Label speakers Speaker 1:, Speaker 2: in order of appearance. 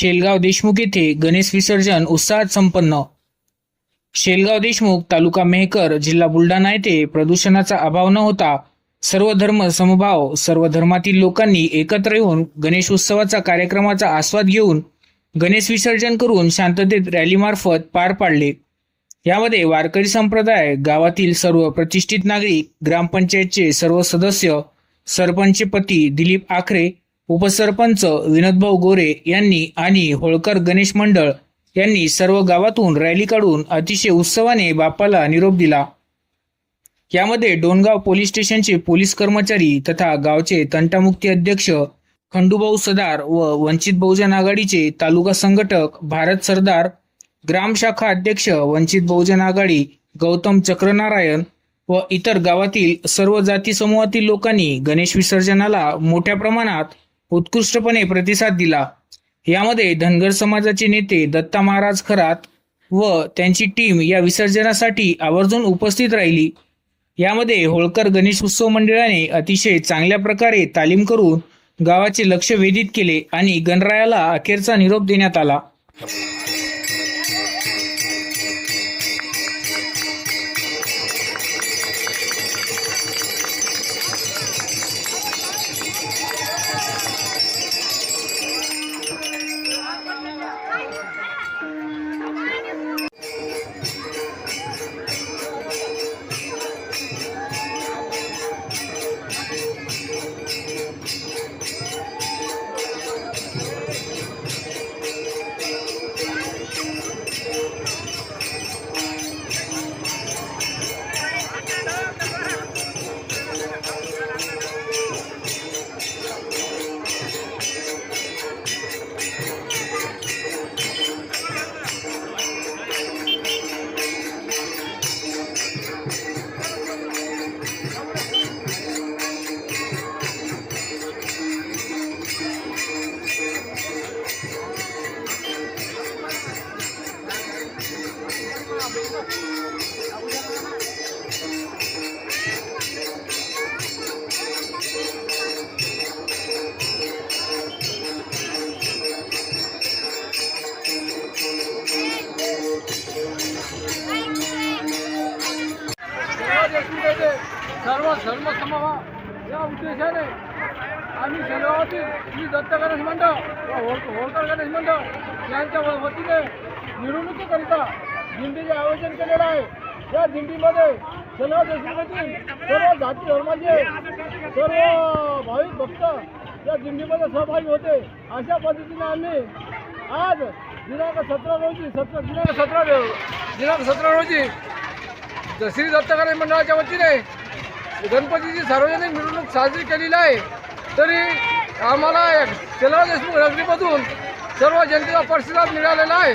Speaker 1: शेलगाव देशमुख येथे गणेश विसर्जन उत्साहात संपन्न। शेलगाव देशमुख तालुका मेहकर जिल्हा बुलढाणा येथे प्रदूषणाचा अभाव न होता सर्व धर्म समभाव सर्व धर्मातील लोकांनी एकत्र येऊन गणेश उत्सवाचा कार्यक्रमाचा आस्वाद घेऊन गणेश विसर्जन करून शांततेत रॅलीमार्फत पार पाडले। यामध्ये वारकरी संप्रदाय, गावातील सर्व प्रतिष्ठित नागरिक, ग्रामपंचायतचे सर्व सदस्य, सरपंच पती दिलीप आखरे, उपसरपंच विनोदभाऊ गोरे यांनी आणि होळकर गणेश मंडळ यांनी सर्व गावातून रॅली काढून अतिशय उत्सवाने बाप्पाला निरोप दिला। यामध्ये डोणगाव पोलीस स्टेशनचे पोलीस कर्मचारी तथा गावचे तंटामुक्ती अध्यक्ष खंडूभाऊ सदार व वंचित बहुजन आघाडीचे तालुका संघटक भारत सरदार, ग्राम शाखा अध्यक्ष वंचित बहुजन आघाडी गौतम चक्रनारायण व इतर गावातील सर्व जाती समूहातील लोकांनी गणेश विसर्जनाला मोठ्या प्रमाणात उत्कृष्टपणे प्रतिसाद दिला। यामध्ये धनगर समाजाचे नेते दत्ता महाराज खरात व त्यांची टीम या विसर्जनासाठी आवर्जून उपस्थित राहिली। यामध्ये होळकर गणेश उत्सव मंडळाने अतिशय चांगल्या प्रकारे तालीम करून गावाचे लक्ष वेधित केले आणि गणरायाला अखेरचा निरोप देण्यात आला।
Speaker 2: सर्व धर्म समभाव या उद्देशाने आम्ही शेलगावातील श्री दत्त गणेश मंडळ व होळकर गणेश मंडळ यांच्या वतीने मिरवणुकीकरिता दिंडीचे आयोजन केलेलं आहे। या दिंडीमध्ये शेलगाव देशमुखातील सर्व जाती धर्माचे सर्व भाविक भक्त या दिंडीमध्ये सहभागी होते। अशा पद्धतीने आम्ही आज दिनांक 17 रोजी श्री दत्त गणेश मंडळाच्या वतीने गणपतीची सार्वजनिक मिरवणूक साजरी केलेली आहे। तरी आम्हाला शेलगाव देशमुख नगरीमधून सर्व जनतेचा प्रतिसाद मिळालेला आहे।